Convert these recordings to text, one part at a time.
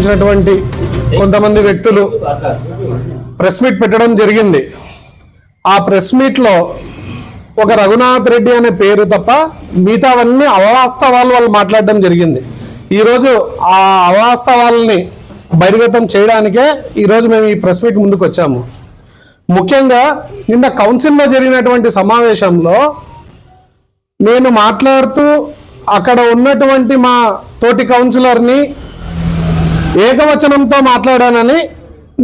సంబంధించినటువంటి కొంతమంది వ్యక్తులు ప్రెస్ మీట్ పెట్టడం జరిగింది. ఆ ప్రెస్ మీట్లో ఒక రఘునాథ్ రెడ్డి అనే పేరు తప్ప మిగతావన్నీ అవాస్తవాలు వాళ్ళు మాట్లాడడం జరిగింది. ఈరోజు ఆ అవాస్తవాలని బహిర్గతం చేయడానికే ఈరోజు మేము ఈ ప్రెస్ మీట్ ముందుకు వచ్చాము. ముఖ్యంగా నిన్న కౌన్సిల్లో జరిగినటువంటి సమావేశంలో నేను మాట్లాడుతూ అక్కడ ఉన్నటువంటి మా తోటి కౌన్సిలర్ని ఏకవచనంతో మాట్లాడానని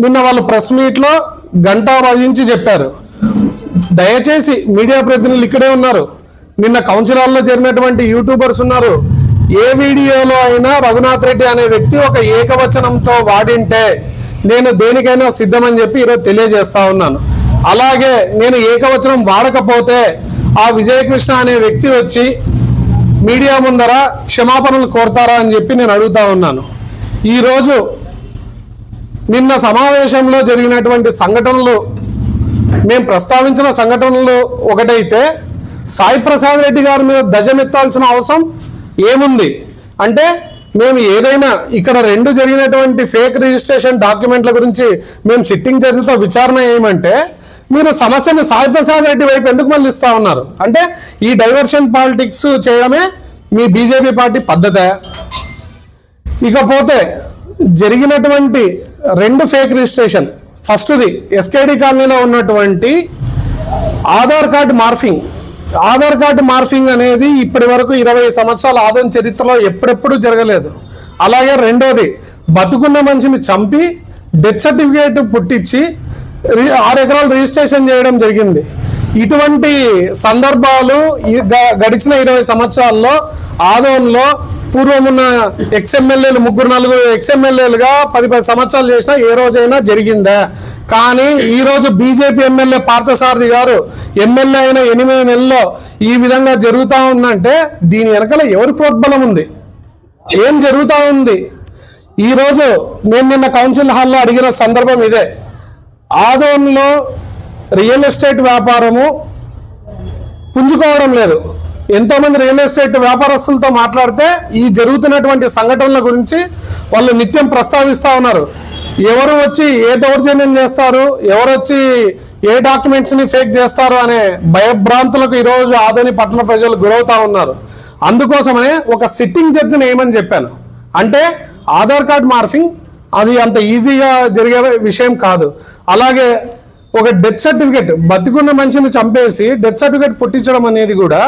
నిన్న వాళ్ళు ప్రెస్ మీట్లో గంట వహించి చెప్పారు. దయచేసి మీడియా ప్రతినిధులు ఇక్కడే ఉన్నారు, నిన్న కౌన్సిలర్లో జరిగినటువంటి యూట్యూబర్స్ ఉన్నారు. ఏ వీడియోలో అయినా రఘునాథ్ రెడ్డి అనే వ్యక్తి ఒక ఏకవచనంతో వాడింటే నేను దేనికైనా సిద్ధమని చెప్పి ఈరోజు తెలియజేస్తా ఉన్నాను. అలాగే నేను ఏకవచనం వాడకపోతే ఆ విజయకృష్ణ అనే వ్యక్తి వచ్చి మీడియా ముందర క్షమాపణలు కోరుతారా అని చెప్పి నేను అడుగుతా ఉన్నాను. ఈరోజు నిన్న సమావేశంలో జరిగినటువంటి సంఘటనలు మేము ప్రస్తావించిన సంఘటనలు ఒకటైతే సాయి ప్రసాద్ రెడ్డి గారి మీద ధ్వజమెత్తాల్సిన అవసరం ఏముంది అంటే, మేము ఏదైనా ఇక్కడ రెండు జరిగినటువంటి ఫేక్ రిజిస్ట్రేషన్ డాక్యుమెంట్ల గురించి మేము సిట్టింగ్ జడ్జితో విచారణ ఏమంటే మీరు సమస్యని సాయి ప్రసాద్ రెడ్డి వైపు ఎందుకు మళ్ళిస్తా ఉన్నారు అంటే ఈ డైవర్షన్ పాలిటిక్స్ చేయడమే మీ బీజేపీ పార్టీ పద్ధతే. ఇకపోతే జరిగినటువంటి రెండు ఫేక్ రిజిస్ట్రేషన్, ఫస్ట్ది ఎస్కేడి కాలనీలో ఉన్నటువంటి ఆధార్ కార్డు మార్ఫింగ్ అనేది ఇప్పటి వరకు 20 సంవత్సరాల ఆదాయం చరిత్రలో ఎప్పుడెప్పుడు జరగలేదు. అలాగే రెండోది బతుకున్న మనిషిని చంపి డెత్ సర్టిఫికేట్ పుట్టించి 6 ఎకరాలు రిజిస్ట్రేషన్ చేయడం జరిగింది. ఇటువంటి సందర్భాలు గడిచిన 20 సంవత్సరాల్లో ఆదోన్లో పూర్వమున్న ఎక్స్ఎమ్మెల్యేలు 3-4 ఎక్స్ఎమ్మెల్యేలుగా 10 సంవత్సరాలు చేసినా ఏ రోజైనా జరిగిందా? కానీ ఈరోజు బీజేపీ ఎమ్మెల్యే పార్థసారథి గారు ఎమ్మెల్యే అయిన 8 నెలల్లో ఈ విధంగా జరుగుతూ ఉందంటే దీని వెనకాల ఎవరి ప్రోద్బలం ఉంది, ఏం జరుగుతూ ఉంది? ఈరోజు నేను నిన్న కౌన్సిల్ హాల్లో అడిగిన సందర్భం ఇదే. ఆదోన్లో రియల్ ఎస్టేట్ వ్యాపారము పుంజుకోవడం లేదు. ఎంతోమంది రియల్ ఎస్టేట్ వ్యాపారస్తులతో మాట్లాడితే ఈ జరుగుతున్నటువంటి సంఘటనల గురించి వాళ్ళు నిత్యం ప్రస్తావిస్తూ ఉన్నారు. ఎవరు వచ్చి ఏ దౌర్జన్యం చేస్తారు, ఎవరు వచ్చి ఏ డాక్యుమెంట్స్ని ఫేక్ చేస్తారు అనే భయభ్రాంతులకు ఈరోజు ఆదోని పట్టణ ప్రజలు గురవుతూ ఉన్నారు. అందుకోసమనే ఒక సిట్టింగ్ జడ్జిని ఏమని చెప్పాను అంటే ఆధార్ కార్డ్ మార్ఫింగ్ అది అంత ఈజీగా జరిగే విషయం కాదు. అలాగే ఒక డెత్ సర్టిఫికేట్, బతికున్న మనిషిని చంపేసి డెత్ సర్టిఫికేట్ పుట్టించడం అనేది కూడా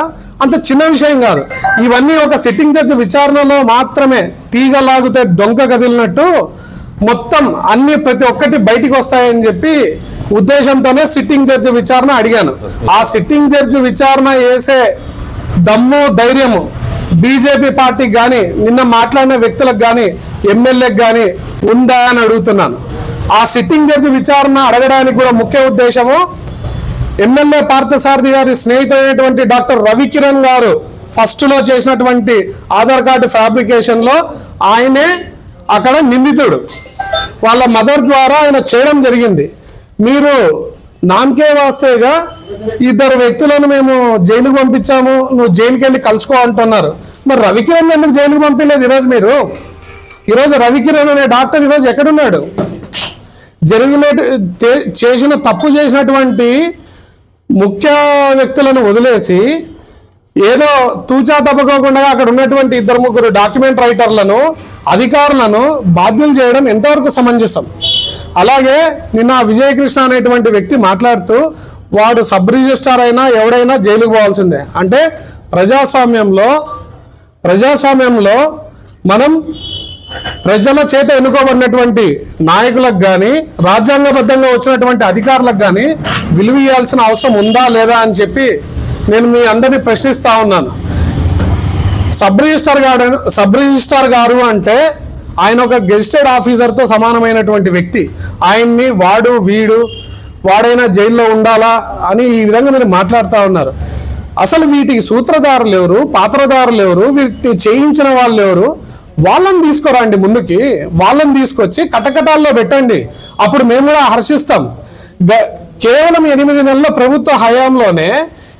అంత చిన్న విషయం కాదు. ఇవన్నీ ఒక సిట్టింగ్ జడ్జి విచారణలో మాత్రమే తీగలాగితే డొంక కదిలినట్టు మొత్తం అన్ని ప్రతి ఒక్కటి బయటికి వస్తాయని చెప్పి ఉద్దేశంతోనే సిట్టింగ్ జడ్జి విచారణ అడిగాను. ఆ సిట్టింగ్ జడ్జి విచారణ చేసే దమ్ము ధైర్యము బీజేపీ పార్టీకి కానీ నిన్న మాట్లాడిన వ్యక్తులకు కానీ ఎమ్మెల్యేకి కానీ ఉందా అని అడుగుతున్నాను. ఆ సిట్టింగ్ జడ్జి విచారణ అడగడానికి కూడా ముఖ్య ఉద్దేశము ఎమ్మెల్యే పార్థసారథి గారి స్నేహితుడైనటువంటి డాక్టర్ రవికిరణ్ గారు ఫస్ట్లో చేసినటువంటి ఆధార్ కార్డు ఫ్యాబ్రికేషన్లో ఆయనే అక్కడ నిందితుడు. వాళ్ళ మదర్ ద్వారా ఆయన చేయడం జరిగింది. మీరు నామకే వాస్తేగా 2 వ్యక్తులను మేము జైలుకు పంపించాము, నువ్వు జైలుకి వెళ్ళి కలుసుకో అంటున్నారు. మరి రవికిరణ్ ఎందుకు జైలుకు పంపించలేదు ఈరోజు మీరు? ఈరోజు రవికిరణ్ అనే డాక్టర్ ఈరోజు ఎక్కడున్నాడు? చేసిన తప్పు చేసినటువంటి ముఖ్య వ్యక్తులను వదిలేసి ఏదో తూచా తప్పకోకుండా అక్కడ ఉన్నటువంటి 2-3 డాక్యుమెంట్ రైటర్లను అధికారులను బాధ్యులు చేయడం ఎంతవరకు సమంజసం? అలాగే నిన్న విజయకృష్ణ అనేటువంటి వ్యక్తి మాట్లాడుతూ వాడు సబ్ రిజిస్ట్రార్ అయినా ఎవడైనా జైలుకు పోవాల్సిందే అంటే ప్రజాస్వామ్యంలో మనం ప్రజల చేత ఎన్నుకోబడినటువంటి నాయకులకు కానీ రాజ్యాంగబద్ధంగా వచ్చినటువంటి అధికారులకు కానీ విలువ ఇవ్వాల్సిన అవసరం ఉందా లేదా అని చెప్పి నేను మీ అందరినీ ప్రశ్నిస్తా ఉన్నాను. సబ్ రిజిస్ట్రార్ గారు అంటే ఆయన ఒక గెజిటెడ్ ఆఫీసర్తో సమానమైనటువంటి వ్యక్తి. ఆయన్ని వాడైనా జైల్లో ఉండాలా అని ఈ విధంగా మీరు మాట్లాడుతూ ఉన్నారు. అసలు వీటికి సూత్రధారులు ఎవరు, పాత్రధారులు ఎవరు, వీటిని చేయించిన వాళ్ళు ఎవరు? వాళ్ళని తీసుకురండి ముందుకి, వాళ్ళని తీసుకొచ్చి కటకటాల్లో పెట్టండి, అప్పుడు మేము కూడా హర్షిస్తాం. కేవలం 8 నెలల ప్రభుత్వ హయాంలోనే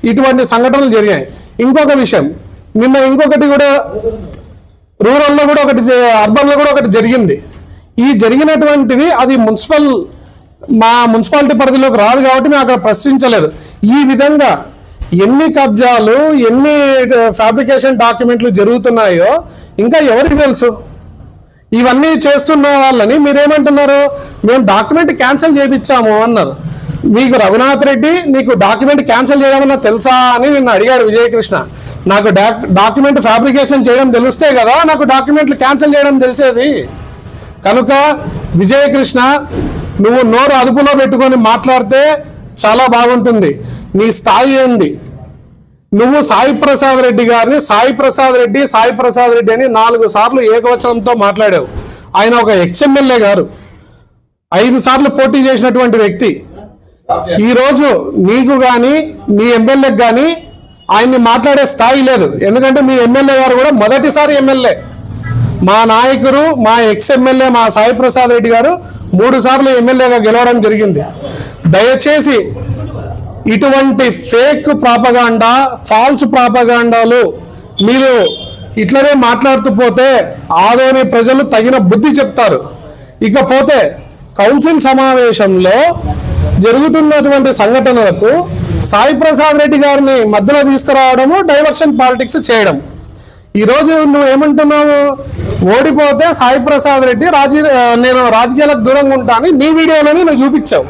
ఇటువంటి సంఘటనలు జరిగాయి. ఇంకొక విషయం, నిన్న ఇంకొకటి కూడా రూరల్లో కూడా ఒకటి, అర్బన్లో కూడా ఒకటి జరిగింది. ఈ జరిగినటువంటిది అది మా మున్సిపాలిటీ పరిధిలోకి రాదు కాబట్టి మేము అక్కడ ప్రశ్నించలేదు. ఈ విధంగా ఎన్ని కబ్జాలు, ఎన్ని ఫ్యాబ్రికేషన్ డాక్యుమెంట్లు జరుగుతున్నాయో ఇంకా ఎవరికి తెలుసు? ఇవన్నీ చేస్తున్న వాళ్ళని మీరేమంటున్నారు? మేము డాక్యుమెంట్ క్యాన్సిల్ చేయించాము అన్నారు. మీకు రఘునాథ్ రెడ్డి నీకు డాక్యుమెంట్ క్యాన్సిల్ చేయడమన్నా తెలుసా అని నిన్ను అడిగాడు విజయకృష్ణ. నాకు డాక్యుమెంట్ ఫ్యాబ్రికేషన్ చేయడం తెలిస్తే కదా నాకు డాక్యుమెంట్లు క్యాన్సిల్ చేయడం తెలిసేది. కనుక విజయకృష్ణ నువ్వు నోరు అదుపులో పెట్టుకొని మాట్లాడితే చాలా బాగుంటుంది. నీ స్థాయి ఏంది? నువ్వు సాయి ప్రసాద్ రెడ్డి గారిని సాయి ప్రసాద్ రెడ్డి అని 4 సార్లు ఏకవచనంతో మాట్లాడావు. ఆయన ఒక ఎక్స్ఎమ్మెల్యే గారు, 5 సార్లు పోటీ చేసినటువంటి వ్యక్తి. ఈరోజు నీకు కానీ నీ ఎమ్మెల్యేకి కానీ ఆయన్ని మాట్లాడే స్థాయి లేదు. ఎందుకంటే మీ ఎమ్మెల్యే గారు కూడా మొదటిసారి ఎమ్మెల్యే. మా నాయకుడు, మా ఎక్స్ఎమ్మెల్యే మా సాయి ప్రసాద్ రెడ్డి గారు 3 సార్లు ఎమ్మెల్యేగా గెలవడం జరిగింది. దయచేసి ఇటువంటి ఫేక్ ప్రాపగాండా, ఫాల్స్ ప్రాపగాండాలు మీరు ఇట్లనే మాట్లాడుతూ పోతే ఆదోని ప్రజలు తగిన బుద్ధి చెప్తారు. ఇకపోతే కౌన్సిల్ సమావేశంలో జరుగుతున్నటువంటి సంఘటనలకు సాయి ప్రసాద్ రెడ్డి గారిని మధ్యలో తీసుకురావడము, డైవర్షన్ పాలిటిక్స్ చేయడం. ఈరోజు నువ్వు ఏమంటున్నావు? ఓడిపోతే సాయి ప్రసాద్ రెడ్డి నేను రాజకీయాలకు దూరంగా ఉంటాను నీ వీడియోలోనే నువ్వు చూపించావు.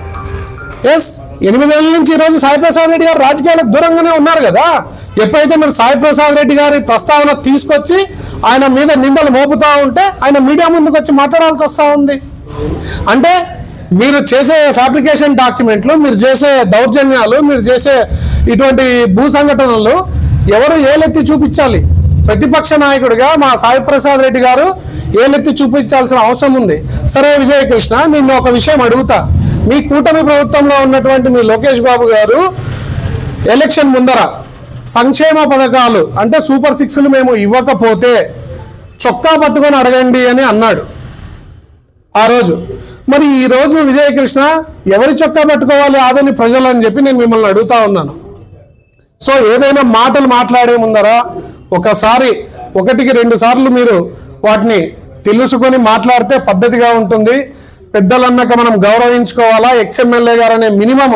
ఎస్, 8 ఏళ్ళ నుంచి ఈరోజు సాయి ప్రసాద్ రెడ్డి గారు రాజకీయాలకు దూరంగానే ఉన్నారు కదా. ఎప్పుడైతే మీరు సాయి ప్రసాద్ రెడ్డి గారి ప్రస్తావన తీసుకొచ్చి ఆయన మీద నిందలు మోపుతా ఉంటే ఆయన మీడియా ముందుకు వచ్చి మాట్లాడాల్సి వస్తూ ఉంది. అంటే మీరు చేసే ఫ్యాబ్రికేషన్ డాక్యుమెంట్లు, మీరు చేసే దౌర్జన్యాలు, మీరు చేసే ఇటువంటి భూ సంఘటనలు ఎవరు ఏలెత్తి చూపించాలి? ప్రతిపక్ష నాయకుడిగా మా సాయి ప్రసాద్ రెడ్డి గారు ఏలెత్తి చూపించాల్సిన అవసరం ఉంది. సరే విజయకృష్ణ, నిన్ను ఒక విషయం అడుగుతా. మీ కూటమి ప్రభుత్వంలో ఉన్నటువంటి మీ లోకేష్ బాబు గారు ఎలక్షన్ ముందర సంక్షేమ పథకాలు అంటే సూపర్ 6లు మేము ఇవ్వకపోతే చొక్కా పట్టుకొని అడగండి అని అన్నాడు ఆ రోజు. మరి ఈరోజు విజయకృష్ణ ఎవరి చొక్కా పట్టుకోవాలి ఆదోని ప్రజలు అని చెప్పి నేను మిమ్మల్ని అడుగుతా ఉన్నాను. సో ఏదైనా మాటలు మాట్లాడే ముందర ఒకసారి 1కి 2 సార్లు మీరు వాటిని తెలుసుకొని మాట్లాడితే పద్ధతిగా ఉంటుంది. పెద్దలన్నాక మనం గౌరవించుకోవాలా. ఎక్స్ఎమ్మెల్యే గారు అనే మినిమం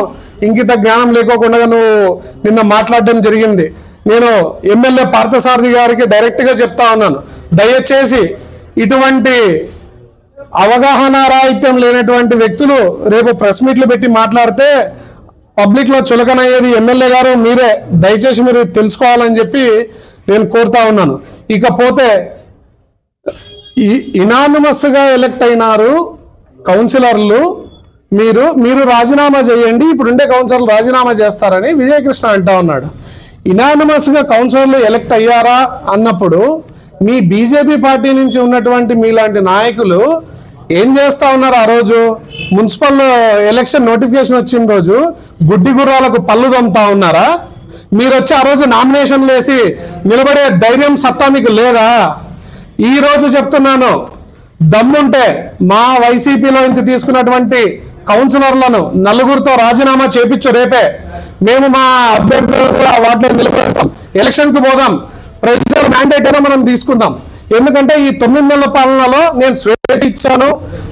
ఇంకిత జ్ఞానం లేకోకుండా నువ్వు నిన్న మాట్లాడడం జరిగింది. నేను ఎమ్మెల్యే పార్థసారథి గారికి డైరెక్ట్గా చెప్తా ఉన్నాను, దయచేసి ఇటువంటి అవగాహన రాహిత్యం లేనటువంటి వ్యక్తులు రేపు ప్రెస్ మీట్లు పెట్టి మాట్లాడితే పబ్లిక్లో చులకనయ్యేది ఎమ్మెల్యే గారు మీరే. దయచేసి మీరు తెలుసుకోవాలని చెప్పి నేను కోరుతా ఉన్నాను. ఇకపోతే ఇనానిమస్గా ఎలక్ట్ అయినారు కౌన్సిలర్లు, మీరు రాజీనామా చేయండి, ఇప్పుడుండే కౌన్సిలర్లు రాజీనామా చేస్తారని విజయకృష్ణ అంటా ఉన్నాడు. ఇనానిమస్గా కౌన్సిలర్లు ఎలక్ట్ అయ్యారా అన్నప్పుడు మీ బీజేపీ పార్టీ నుంచి ఉన్నటువంటి మీలాంటి నాయకులు ఏం చేస్తా ఉన్నారు? ఆ రోజు మున్సిపల్ ఎలక్షన్ నోటిఫికేషన్ వచ్చిన రోజు గుడ్డి గుర్రాలకు పళ్ళు దొమ్ముతా ఉన్నారా? మీరు వచ్చి ఆ రోజు నామినేషన్లు వేసి నిలబడే ధైర్యం, సత్తా మీకు లేదా? ఈ రోజు చెప్తున్నాను, దమ్ముంటే మా వైసీపీలో నుంచి తీసుకున్నటువంటి కౌన్సిలర్లను 4గురితో రాజీనామా చేపించు. రేపే మేము మా అభ్యర్థులు వాటిలో నిలబెడతాం, ఎలక్షన్కి పోదాం, ప్రజల మ్యాండేట్ అయినా మనం తీసుకుందాం. ఎందుకంటే ఈ 9 నెలల పాలనలో నేను స్వేచ్ఛ ఇచ్చాను,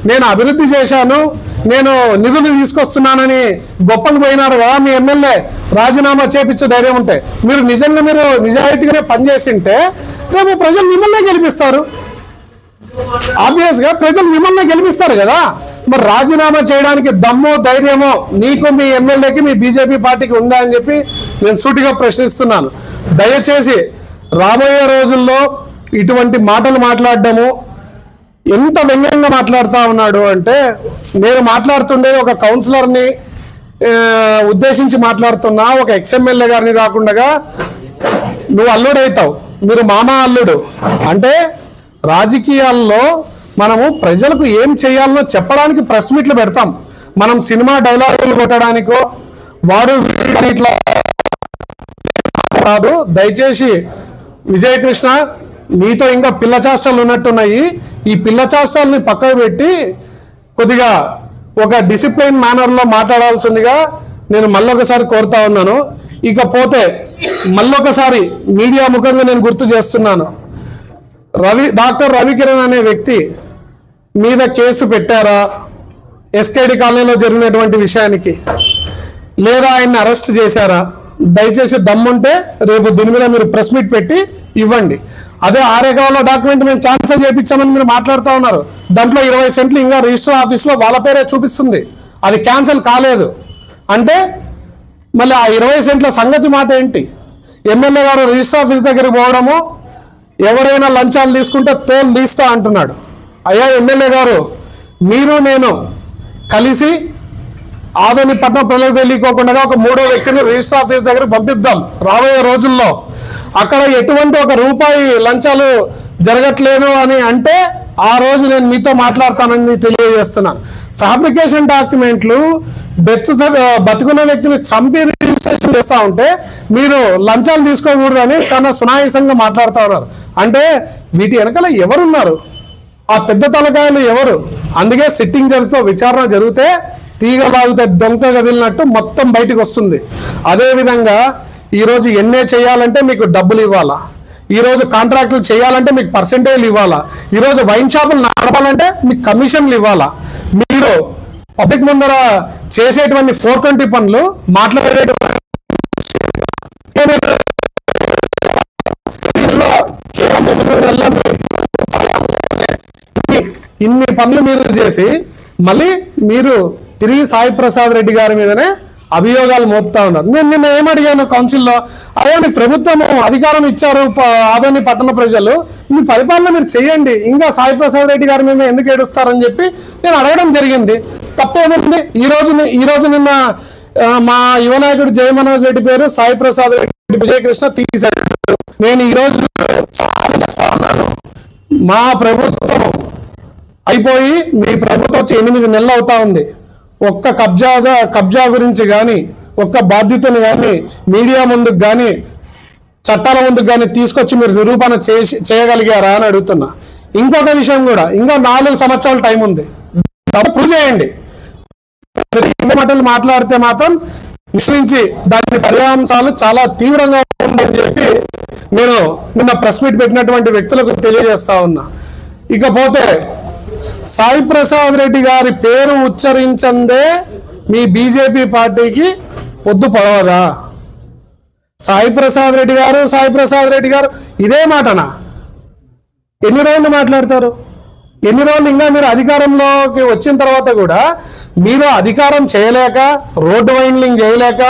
నేను అభివృద్ధి చేశాను, నేను నిధులు తీసుకొస్తున్నానని గొప్పలు పోయినారు కదా మీ ఎమ్మెల్యే. రాజీనామా చేపించే ధైర్యం ఉంటే మీరు నిజాయితీగానే పనిచేసింటే రేపు ప్రజలు మిమ్మల్నే గెలిపిస్తారు. ఆబ్వియస్గా ప్రజలు మిమ్మల్ని గెలిపిస్తారు కదా. మరి రాజీనామా చేయడానికి దమ్ము, ధైర్యమో నీకు, మీ ఎమ్మెల్యేకి, మీ బీజేపీ పార్టీకి ఉందా అని చెప్పి నేను సూటిగా ప్రశ్నిస్తున్నాను. దయచేసి రాబోయే రోజుల్లో ఇటువంటి మాటలు మాట్లాడడము, ఎంత వ్యంగ్యంగా మాట్లాడుతూ ఉన్నాడు అంటే, నేను మాట్లాడుతుండే ఒక కౌన్సిలర్ని ఉద్దేశించి మాట్లాడుతున్నా, ఒక ఎక్స్ఎమ్మెల్యే గారిని కాకుండా నువ్వు అల్లుడవుతావు, మీరు మామ అల్లుడు. అంటే రాజకీయాల్లో మనము ప్రజలకు ఏం చేయాలో చెప్పడానికి ప్రెస్ మీట్లు పెడతాం. మనం సినిమా డైలాగులు కొట్టడానికో వాడు ఇట్లా కాదు. దయచేసి విజయకృష్ణ, నీతో ఇంకా పిల్ల చేష్టలు ఉన్నట్టున్నాయి. ఈ పిల్ల చేష్టల్ని పక్కకు పెట్టి కొద్దిగా ఒక డిసిప్లైన్ మేనర్లో మాట్లాడాల్సిందిగా నేను మళ్ళొకసారి కోరుతా ఉన్నాను. ఇకపోతే మళ్ళొకసారి మీడియా ముఖంగా నేను గుర్తు చేస్తున్నాను, డాక్టర్ రవికిరణ్ అనే వ్యక్తి మీద కేసు పెట్టారా ఎస్కేడి కాలనీలో జరిగినటువంటి విషయానికి, లేదా ఆయన్ని అరెస్ట్ చేశారా? దయచేసి దమ్ముంటే రేపు దీని మీద మీరు ప్రెస్ మీట్ పెట్టి ఇవ్వండి. అదే 6 ఎకరాల డాక్యుమెంట్ మేము క్యాన్సిల్ చేయించామని మీరు మాట్లాడుతూ ఉన్నారు. దాంట్లో 20 సెంట్లు ఇంకా రిజిస్టర్ ఆఫీస్లో వాళ్ళ పేరే చూపిస్తుంది, అది క్యాన్సిల్ కాలేదు అంటే మళ్ళీ ఆ 20 సెంట్ల సంగతి మాట ఏంటి? ఎమ్మెల్యే గారు రిజిస్టర్ ఆఫీస్ దగ్గరికి పోవడము, ఎవరైనా లంచాలు తీసుకుంటే తోలు తీస్తా అంటున్నాడు. అయ్యా ఎమ్మెల్యే గారు, మీరు నేను కలిసి ఆదోని పట్టణ ప్రజలకు తెలియకోకుండా ఒక 3వ వ్యక్తిని రిజిస్టర్ ఆఫీస్ దగ్గర పంపిద్దాం రాబోయే రోజుల్లో. అక్కడ ఎటువంటి ఒక రూపాయి లంచాలు జరగట్లేదు అని అంటే ఆ రోజు నేను మీతో మాట్లాడతానని తెలియజేస్తున్నాను. ఫ్యాబ్రికేషన్ డాక్యుమెంట్లు బతుకున్న వ్యక్తిని చంపి రిజిస్ట్రేషన్ చేస్తూ ఉంటే మీరు లంచాలు తీసుకోకూడదని చాలా సునాయాసంగా మాట్లాడుతూ ఉన్నారు. అంటే వీటి వెనకాల ఎవరున్నారు? ఆ పెద్ద తలకాయలు ఎవరు? అందుకే సిట్టింగ్ జడ్జితో విచారణ జరిగితే తీగలాగితే డొంక కదిలినట్టు మొత్తం బయటకు వస్తుంది. అదేవిధంగా ఈరోజు ఎన్ఏ చేయాలంటే మీకు డబ్బులు ఇవ్వాలా, ఈరోజు కాంట్రాక్టులు చేయాలంటే మీకు పర్సెంటేజ్లు ఇవ్వాలా, ఈరోజు వైన్ షాపులు నడపాలంటే మీకు కమిషన్లు ఇవ్వాలా. మీరు పబ్లిక్ ముందర చేసేటువంటి 420 పనులు మాట్లాడేటువంటి ఇన్ని పనులు మీరు చేసి మళ్ళీ మీరు తిరిగి సాయి ప్రసాద్ రెడ్డి గారి మీదనే అభియోగాలు మోపుతా ఉన్నారు. నేను నిన్న ఏమడిగాను కౌన్సిల్లో, అదే మీ ప్రభుత్వం అధికారం ఇచ్చారు ఆదోని పట్టణ ప్రజలు, మీ పరిపాలన మీరు చేయండి, ఇంకా సాయి ప్రసాద్ రెడ్డి గారి మీద ఎందుకు ఏడుస్తారని చెప్పి నేను అడగడం జరిగింది. తప్పేముంది? ఈ రోజు నిన్న మా యువ నాయకుడు జయ మనోజ్ రెడ్డి పేరు సాయి ప్రసాద్ రెడ్డి విజయకృష్ణ తీశాడు. నేను ఈరోజు మా ప్రభుత్వం అయిపోయి మీ ప్రభుత్వం వచ్చి 8 నెలలు అవుతా ఉంది. ఒక్క కబ్జా గురించి కానీ, ఒక్క బాధ్యతను కానీ మీడియా ముందుకు కానీ, చట్టాల ముందుకు కానీ తీసుకొచ్చి మీరు నిరూపణ చేయగలిగారా అని అడుగుతున్నా. ఇంకొక విషయం కూడా, ఇంకా 4 సంవత్సరాల టైం ఉంది, ప్రూవ్ చేయండి. మాటలు మాట్లాడితే మాత్రం నిశ్చయించి దాని పరిణామాలు చాలా తీవ్రంగా ఉందని చెప్పి నేను నిన్న ప్రెస్ మీట్ పెట్టినటువంటి వ్యక్తులకు తెలియజేస్తా ఉన్నా. ఇకపోతే సాయి ప్రసాద్ రెడ్డి గారి పేరు ఉచ్చరించందే మీ బీజేపీ పార్టీకి పొద్దు పడవదా? సాయి ప్రసాద్ రెడ్డి గారు ఇదే మాటనా? ఎన్ని రోజులు మాట్లాడతారు? ఎన్ని రోజులు? ఇంకా మీరు అధికారంలోకి వచ్చిన తర్వాత కూడా మీరు అధికారం చేయలేక, రోడ్డు వైండింగ్ చేయలేక,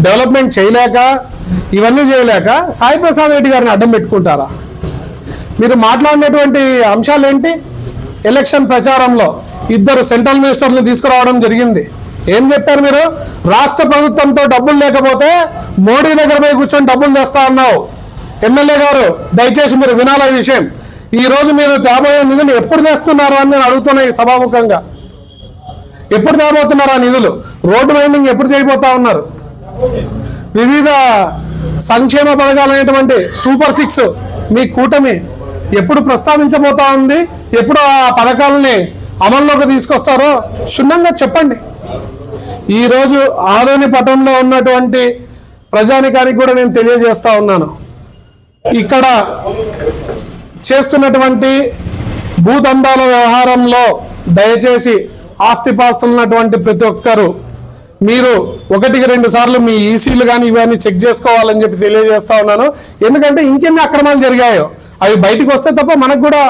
డెవలప్మెంట్ చేయలేక, ఇవన్నీ చేయలేక సాయి ప్రసాద్ రెడ్డి గారిని అడ్డం పెట్టుకుంటారా? మీరు మాట్లాడినటువంటి అంశాలు ఏంటి? ఎలక్షన్ ప్రచారంలో 2 సెంట్రల్ మినిస్టర్లు తీసుకురావడం జరిగింది. ఏం చెప్పారు మీరు? రాష్ట్ర ప్రభుత్వంతో డబ్బులు లేకపోతే మోడీ దగ్గర పోయి కూర్చొని డబ్బులు తెస్తా అన్నావు. ఎమ్మెల్యే గారు దయచేసి మీరు వినాల విషయం. ఈ రోజు మీరు తేబోయే నిధులు ఎప్పుడు తెస్తున్నారు అని నేను అడుగుతున్నా ఈ సభాముఖంగా. ఎప్పుడు తేబోతున్నారు ఆ నిధులు? రోడ్డు వైండింగ్ ఎప్పుడు చేయబోతా ఉన్నారు? వివిధ సంక్షేమ పథకాలైనటువంటి సూపర్ 6 మీ కూటమి ఎప్పుడు ప్రస్తావించబోతా ఉంది? ఎప్పుడు ఆ పథకాలని అమల్లోకి తీసుకొస్తారో క్షుణ్ణంగా చెప్పండి. ఈరోజు ఆదోని పట్టణంలో ఉన్నటువంటి ప్రజానికానికి కూడా నేను తెలియజేస్తా ఉన్నాను, ఇక్కడ చేస్తున్నటువంటి భూదందాల వ్యవహారంలో దయచేసి ఆస్తిపాస్తులు ఉన్నటువంటి ప్రతి ఒక్కరు మీరు 1-2 సార్లు మీ ఈసీలు కానీ ఇవన్నీ చెక్ చేసుకోవాలని చెప్పి తెలియజేస్తా ఉన్నాను. ఎందుకంటే ఇంకెన్ని అక్రమాలు జరిగాయో అవి బయటకు వస్తే తప్ప మనకు కూడా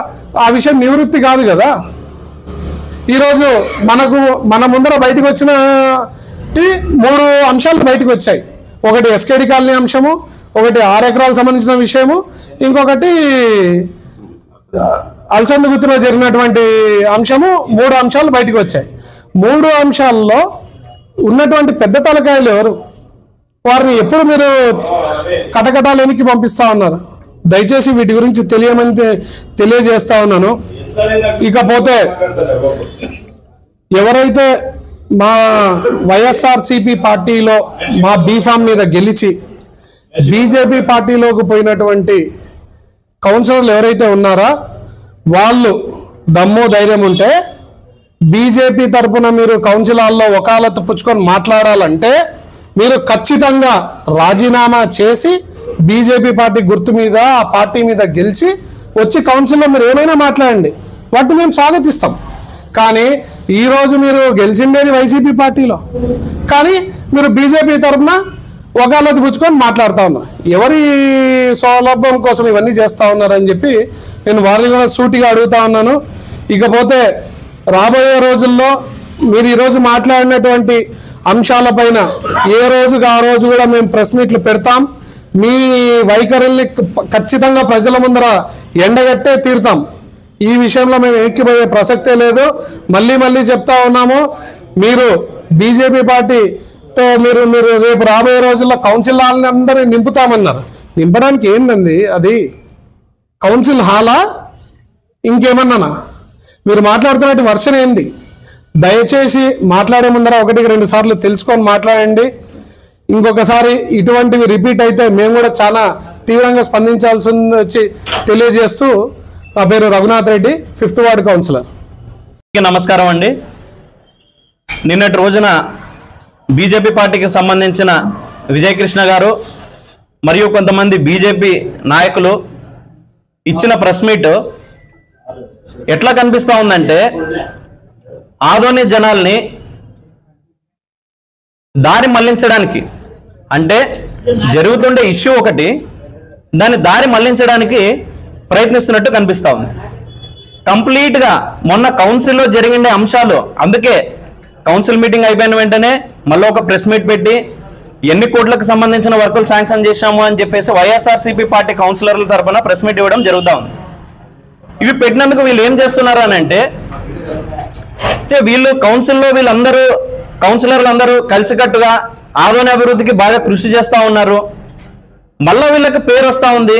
ఆ విషయం నివృత్తి కాదు కదా. ఈరోజు మన ముందర బయటకు వచ్చిన 3 అంశాలు బయటకు వచ్చాయి. ఒకటి ఎస్కేడి కాలనీ అంశము, ఒకటి 6 ఎకరాలకు సంబంధించిన విషయము, ఇంకొకటి అల్సంద గుర్తులో జరిగినటువంటి అంశము. 3 అంశాలు బయటకు వచ్చాయి. 3 అంశాల్లో ఉన్నటువంటి పెద్ద తలకాయలు ఎవరు? వారిని ఎప్పుడు మీరు కటకటాలు వెనక్కి పంపిస్తా ఉన్నారు? దయచేసి వీటి గురించి తెలియజేస్తా ఉన్నాను. ఇకపోతే ఎవరైతే మా వైఎస్ఆర్సీపీ పార్టీలో మా బీఫామ్ మీద గెలిచి బీజేపీ పార్టీలోకి పోయినటువంటి కౌన్సిలర్లు ఎవరైతే ఉన్నారో వాళ్ళు దమ్ము ధైర్యం ఉంటే బీజేపీ తరఫున మీరు కౌన్సిల్ హాల్లో వకాలత్తు పుచ్చుకొని మాట్లాడాలంటే మీరు ఖచ్చితంగా రాజీనామా చేసి బీజేపీ పార్టీ గుర్తు మీద ఆ పార్టీ మీద గెలిచి వచ్చి కౌన్సిల్లో మీరు ఏమైనా మాట్లాడండి, వాటిని మేము స్వాగతిస్తాం. కానీ ఈరోజు మీరు గెలిచిండేది వైసీపీ పార్టీలో, కానీ మీరు బీజేపీ తరఫున ఒకళ్ళది పుచ్చుకొని మాట్లాడుతూ ఉన్నారు. ఎవరి సౌలభ్యం కోసం ఇవన్నీ చేస్తూ ఉన్నారని చెప్పి నేను వారిని కూడా సూటిగా అడుగుతా ఉన్నాను. ఇకపోతే రాబోయే రోజుల్లో మీరు ఈరోజు మాట్లాడినటువంటి అంశాలపైన ఏ రోజుకి ఆ రోజు కూడా మేము ప్రెస్ మీట్లు పెడతాం. మీ వైఖరుల్ని ఖచ్చితంగా ప్రజల ముందర ఎండగట్టే తీరుతాం. ఈ విషయంలో మేము ఎక్కిపోయే ప్రసక్తే లేదు. మళ్ళీ చెప్తా ఉన్నాము, మీరు బీజేపీ పార్టీతో మీరు రేపు రాబోయే రోజుల్లో కౌన్సిల్ హాల్ని అందరినీ నింపుతామన్నారు. నింపడానికి ఏందండి అది? కౌన్సిల్ హాలా ఇంకేమన్నానా? మీరు మాట్లాడుతున్నట్టు వర్షన్ ఏంది? దయచేసి మాట్లాడే ముందర 1-2 సార్లు తెలుసుకొని మాట్లాడండి. ఇంకొకసారి ఇటువంటివి రిపీట్ అయితే మేము కూడా చాలా తీవ్రంగా స్పందించాల్సి వచ్చి తెలియజేస్తూ, నా పేరు Raghunath Reddy, 5th ward councillor. నమస్కారం అండి. నిన్నటి రోజున బీజేపీ పార్టీకి సంబంధించిన విజయకృష్ణ గారు మరియు కొంతమంది బీజేపీ నాయకులు ఇచ్చిన ప్రెస్ మీట్ ఎట్లా కనిపిస్తూ ఉందంటే, ఆదోని జనాల్ని దారి మళ్లించడానికి, అంటే జరుగుతుండే ఇష్యూ ఒకటి, దాన్ని దారి మళ్లించడానికి ప్రయత్నిస్తున్నట్టు కనిపిస్తూ ఉంది. కంప్లీట్గా మొన్న కౌన్సిల్లో జరిగిన అంశాలు, అందుకే కౌన్సిల్ మీటింగ్ అయిపోయిన వెంటనే మళ్ళీ ఒక ప్రెస్ మీట్ పెట్టి ఎన్ని కోట్లకు సంబంధించిన వర్కులు శాంక్షన్ చేశాము అని చెప్పేసి వైఎస్ఆర్సీపీ పార్టీ కౌన్సిలర్ల తరఫున ప్రెస్ మీట్ ఇవ్వడం జరుగుతూ ఉంది. ఇవి పెట్టినందుకు వీళ్ళు ఏం చేస్తున్నారు అని అంటే వీళ్ళు కౌన్సిల్లో వీళ్ళందరూ కౌన్సిలర్లు అందరూ కలిసికట్టుగా ఆదోని అభివృద్ధికి బాగా కృషి చేస్తూ ఉన్నారు. మళ్ళా వీళ్ళకి పేరు వస్తూ ఉంది,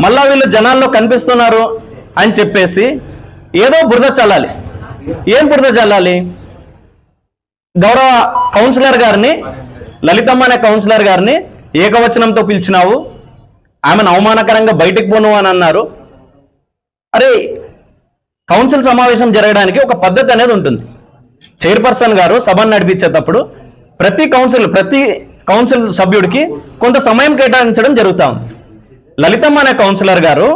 మళ్ళా వీళ్ళు జనాల్లో కనిపిస్తున్నారు అని చెప్పేసి ఏదో బురద చల్లాలి. ఏం బురద చల్లాలి? గౌరవ కౌన్సిలర్ గారిని, లలితమ్మ అనే కౌన్సిలర్ గారిని ఏకవచనంతో పిలిచినావు, ఆమెను అవమానకరంగా బయటకు పోను అని అన్నారు. అరే, కౌన్సిల్ సమావేశం జరగడానికి ఒక పద్ధతి అనేది ఉంటుంది. చైర్పర్సన్ గారు సభను నడిపించేటప్పుడు ప్రతి కౌన్సిల్ సభ్యుడికి కొంత సమయం కేటాయించడం జరుగుతూ ఉంది. లలితమ్మ అనే కౌన్సిలర్ గారు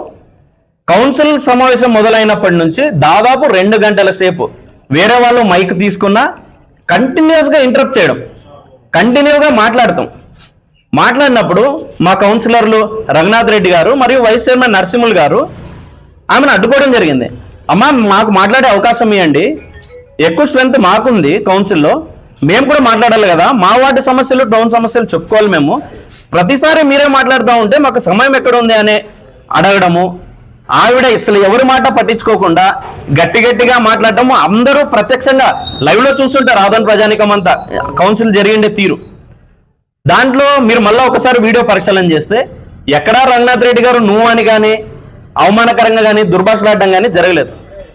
కౌన్సిల్ సమావేశం మొదలైనప్పటి నుంచి దాదాపు 2 గంటల సేపు వేరే వాళ్ళు మైక్ తీసుకున్నా కంటిన్యూస్గా ఇంటరప్ట్ చేయడం, కంటిన్యూగా మాట్లాడినప్పుడు మా కౌన్సిలర్లు రఘునాథ్ రెడ్డి గారు మరియు వైస్ చైర్మన్ నరసింహులు గారు ఆమెను అడ్డుకోవడం జరిగింది. అమ్మ, మాకు మాట్లాడే అవకాశం ఇవ్వండి, ఎక్కువ స్ట్రెంత్ మాకుంది కౌన్సిల్లో, మేము కూడా మాట్లాడాలి కదా, మా వార్డు సమస్యలు టౌన్ సమస్యలు చెప్పుకోవాలి. మేము ప్రతిసారి మీరే మాట్లాడుతూ ఉంటే మాకు సమయం ఎక్కడ ఉంది అని అడగడము, ఆవిడ అసలు ఎవరి మాట పట్టించుకోకుండా గట్టిగా మాట్లాడటము, అందరూ ప్రత్యక్షంగా లైవ్లో చూస్తుంటారు ఆదోని ప్రజానికం అంతా కౌన్సిల్ జరిగిండే తీరు. దాంట్లో మీరు మళ్ళీ ఒకసారి వీడియో పరిశీలన చేస్తే ఎక్కడా రఘునాథ్ రెడ్డి గారు నువ్వు అని కానీ అవమానకరంగా కానీ దుర్భాషలాడడం కానీ జరగలేదు.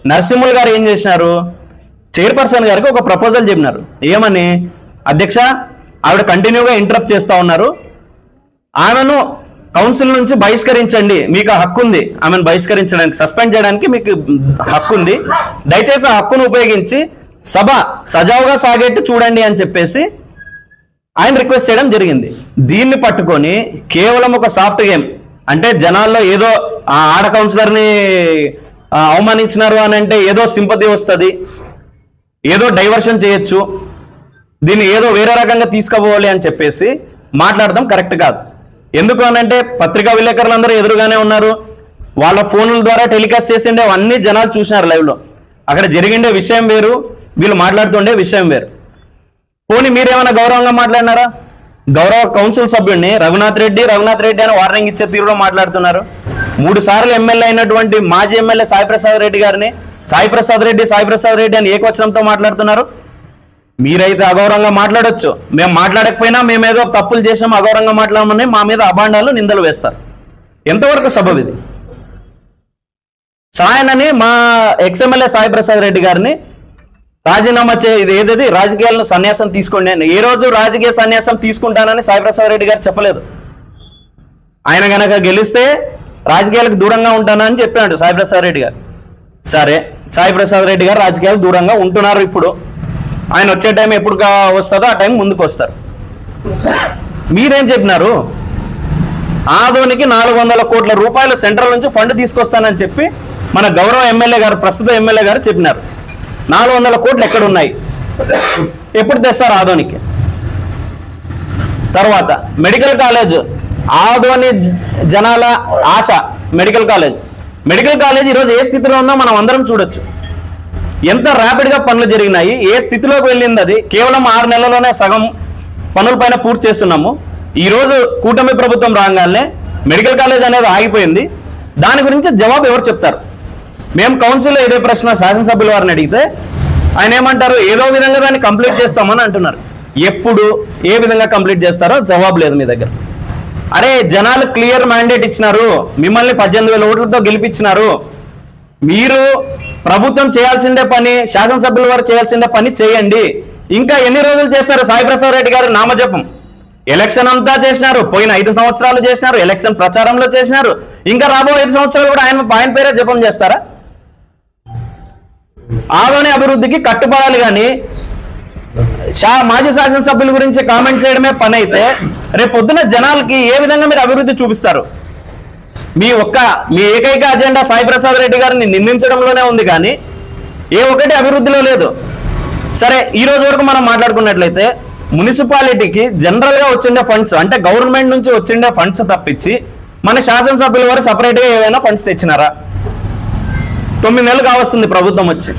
నరసింహులు గారు ఏం చేసినారు, చైర్పర్సన్ గారికి ఒక ప్రపోజల్ చెప్పినారు. ఏమని? అధ్యక్ష, ఆవిడ కంటిన్యూగా ఇంటరప్ట్ చేస్తూ ఉన్నారు, ఆమెను కౌన్సిల్ నుంచి బహిష్కరించండి, మీకు ఆ హక్కు ఉంది, ఆమెను బహిష్కరించడానికి, సస్పెండ్ చేయడానికి మీకు హక్కు ఉంది, దయచేసి ఆ హక్కును ఉపయోగించి సభ సజావుగా సాగేట్టు చూడండి అని చెప్పేసి ఆయన రిక్వెస్ట్ చేయడం జరిగింది. దీన్ని పట్టుకొని కేవలం ఒక సాఫ్ట్ గేమ్, అంటే జనాల్లో ఏదో ఆడ కౌన్సిలర్ని అవమానించినారు అని అంటే ఏదో సింపతి వస్తుంది, ఏదో డైవర్షన్ చేయొచ్చు, దీన్ని ఏదో వేరే రకంగా తీసుకుపోవాలి అని చెప్పేసి మాట్లాడడం కరెక్ట్ కాదు. ఎందుకు అనంటే పత్రికా విలేకరులు అందరూ ఎదురుగానే ఉన్నారు, వాళ్ళ ఫోన్ల ద్వారా టెలికాస్ట్ చేసిండే అన్ని జనాలు చూసినారు లైవ్లో. అక్కడ జరిగిండే విషయం వేరు, వీళ్ళు మాట్లాడుతుండే విషయం వేరు. పోనీ మీరేమైనా గౌరవంగా మాట్లాడినారా? గౌరవ కౌన్సిల్ సభ్యుడిని రఘునాథ్ రెడ్డి అని వార్నింగ్ ఇచ్చే తీరులో మాట్లాడుతున్నారు. 3 సార్లు ఎమ్మెల్యే అయినటువంటి మాజీ ఎమ్మెల్యే సాయిప్రసాద్ రెడ్డి గారిని సాయిప్రసాద్ రెడ్డి అని ఏకవచనంతో మాట్లాడుతున్నారు. మీరైతే అగౌరవంగా మాట్లాడొచ్చు, మేము మాట్లాడకపోయినా మేమేదో తప్పులు చేసాం, అగౌరవంగా మాట్లాడమని మా మీద అభాండాలు నిందలు వేస్తారు. ఎంతవరకు సబబు ఇది? సాయనని మా ఎక్స్ఎమ్మెల్యే సాయిప్రసాద్ రెడ్డి గారిని రాజీనామా ఇది ఏదైతే రాజకీయాలను సన్యాసం తీసుకోండి అని, ఏ రోజు రాజకీయ సన్యాసం తీసుకుంటానని సాయిప్రసాద్ రెడ్డి గారు చెప్పలేదు. ఆయన కనుక గెలిస్తే రాజకీయాలకు దూరంగా ఉంటానని చెప్పాడు సాయిప్రసాద్ రెడ్డి గారు. సరే, సాయిప్రసాద్ రెడ్డి గారు రాజకీయాలకు దూరంగా ఉంటున్నారు. ఇప్పుడు ఆయన వచ్చే టైం ఎప్పుడు వస్తుందో ఆ టైం ముందుకు వస్తారు. మీరేం చెప్పినారు? ఆదోనికి 400 కోట్ల రూపాయలు సెంట్రల్ నుంచి ఫండ్ తీసుకొస్తానని చెప్పి మన గౌరవ ఎమ్మెల్యే గారు, ప్రస్తుత ఎమ్మెల్యే గారు చెప్పినారు. 400 కోట్లు ఎక్కడున్నాయి? ఎప్పుడు తెస్తారు ఆదోనికి? తర్వాత మెడికల్ కాలేజ్, ఆదోని జనాల ఆశ మెడికల్ కాలేజ్ ఈరోజు ఏ స్థితిలో ఉందో మనం అందరం చూడొచ్చు. ఎంత ర్యాపిడ్గా పనులు జరిగినాయి, ఏ స్థితిలోకి వెళ్ళింది. అది కేవలం 6 నెలల్లోనే సగం పనుల పైన పూర్తి చేస్తున్నాము. ఈరోజు కూటమి ప్రభుత్వం రాగానే మెడికల్ కాలేజ్ అనేది ఆగిపోయింది. దాని గురించి జవాబు ఎవరు చెప్తారు? మేము కౌన్సిల్లో ఇదే ప్రశ్న శాసనసభ్యుల వారిని అడిగితే ఆయన ఏమంటారు? ఏదో విధంగా దాన్ని కంప్లీట్ చేస్తామని అంటున్నారు. ఎప్పుడు ఏ విధంగా కంప్లీట్ చేస్తారో జవాబు లేదు మీ దగ్గర. అరే, జనాలు క్లియర్ మ్యాండేట్ ఇచ్చినారు, మిమ్మల్ని 18,000 ఓట్లతో గెలిపించినారు. మీరు ప్రభుత్వం చేయాల్సిందే పని, శాసనసభ్యుల వారు చేయాల్సిందే పని చేయండి. ఇంకా ఎన్ని రోజులు చేస్తారు? సాయి ప్రసాద్ రెడ్డి గారు నామజపం ఎలక్షన్ అంతా చేసినారు, పోయిన 5 సంవత్సరాలు చేసినారు, ఎలక్షన్ ప్రచారంలో చేసినారు. ఇంకా రాబో 5 సంవత్సరాలు కూడా ఆయన పేరే జపం చేస్తారా? ఆదోని అభివృద్ధికి కట్టుబడాలి. కానీ మాజీ శాసనసభ్యుల గురించి కామెంట్ చేయడమే పని అయితే రేపు పొద్దున జనాలకి ఏ విధంగా మీరు అభివృద్ధి చూపిస్తారు? మీ ఏకైక అజెండా సాయి ప్రసాద్ రెడ్డి గారిని నిందించడంలోనే ఉంది, కానీ ఏ ఒక్కటి అభివృద్ధిలో లేదు. సరే, ఈ రోజు వరకు మనం మాట్లాడుకున్నట్లయితే మున్సిపాలిటీకి జనరల్గా వచ్చిండే ఫండ్స్, అంటే గవర్నమెంట్ నుంచి వచ్చిండే ఫండ్స్ తప్పించి మన శాసనసభ్యుల వారు సపరేట్గా ఏమైనా ఫండ్స్ తెచ్చినారా? 9 నెలలు కావస్తుంది ప్రభుత్వం వచ్చి,